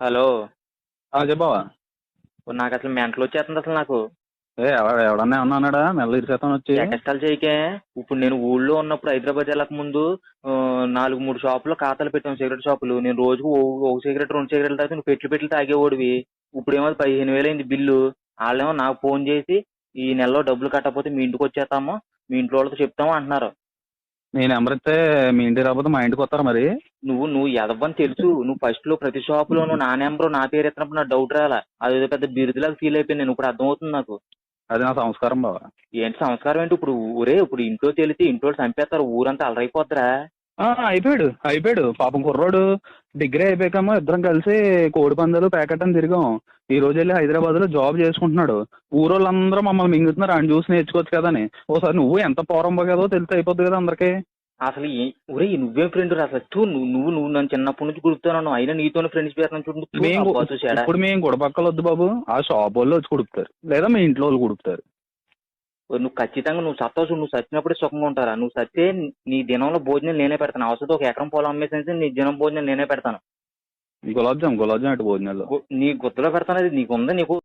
Hello. చెప్పవా. నాకు అసలు మెంటల్ వచ్చేస్తుంది అసలు నాకు. ఎవడన్నా ఏమన్నా అన్నాడా మెల్ల ఇరిసేతాను వచ్చి. ఎకష్టాలు చేయకే. ఇప్పుడు నేను ఊళ్ళో ఉన్నప్పుడు హైదరాబాద్ వెళ్ళక ముందు 4-3 షాపులో ఖాతాలు పెట్టాం, సిగరెట్ షాపులు. నేను రోజుకు ఒక సిగరెట్ 2 సిగరెట్లు తాగితే నువ్వు పెట్లు తాగేవాడివి. ఇప్పుడు ఏమో 15,000 అయింది బిల్లు. వాళ్ళేమో నాకు ఫోన్ చేసి ఈ నెలలో డబ్బులు కట్టకపోతే మీ ఇంటికి వచ్చేస్తాము, మీ ఇంట్లో వాళ్ళతో చెప్తాము అంటున్నారు. నేను నెంబర్ ఇస్తే మీ ఇంటికి రాకపోతే మా ఇంటికి వస్తారా మరి? నువ్వు ఎదవని తెలుసు. నువ్వు ఫస్ట్ లో ప్రతి షాపులోనూ నా నెంబరు నా పేరు ఎత్తినప్పుడు నాకు డౌట్ రాలా. అదేదో పెద్ద బిరుదులాగా ఫీల్ అయిపోయింది నేను. ఇప్పుడు అర్థమవుతుంది నాకు. అది నా సంస్కారం బావా. ఏంటి సంస్కారం ఏంటి? ఇప్పుడు ఇంట్లో తెలిసి ఇంట్లో చంపేస్తారు, ఊరంతా అలరైపోద్దిరా. అయిపోయాడు పాపం కుర్రోడు. డిగ్రీ అయిపోయాకమో ఇద్దరం కలిసి కోడి పందాలు ప్యాకెట్ అని తిరిగాం. ఈ రోజు వెళ్ళి హైదరాబాద్ లో జాబ్ చేసుకుంటున్నాడు. ఊరోళ్ళందరూ మమ్మల్ని మింగుతున్నారు, ఆయన చూసి నేర్చుకోవచ్చు కదా అని. ఓసారి నువ్వు ఎంత పోరంబో కదో తెలిసి అయిపోద్ది కదా అందరికి. అసలు నువ్వేం ఫ్రెండ్ రా అసలు? నువ్వు నన్ను చిన్నప్పటి నుంచి గుర్తున్నాను, అయినా నీతోనే ఫ్రెండ్స్ పేరు ఇప్పుడు మేము గుడపక్కలు వద్దు బాబు, ఆ షాప్ వాళ్ళు వచ్చి కుడుపుతారు, లేదా మీ ఇంట్లో వాళ్ళు కుడుపుతారు. నువ్వు ఖచ్చితంగా నువ్వు సత్తావు. నువ్వు సచ్చినప్పుడే సుఖంగా ఉంటారా? నువ్వు సత్తే నీ దినంలో భోజనం నేనే పెడతాను. అవసరం 1 ఎకరం పొలం అమ్మేసి నీ దినం భోజనం నేనే పెడతాను. గులాబ్ జామ్ అటు భోజనాలు నీ గుర్తులో పెడతాను. అది నీకు ఉందా? నీకు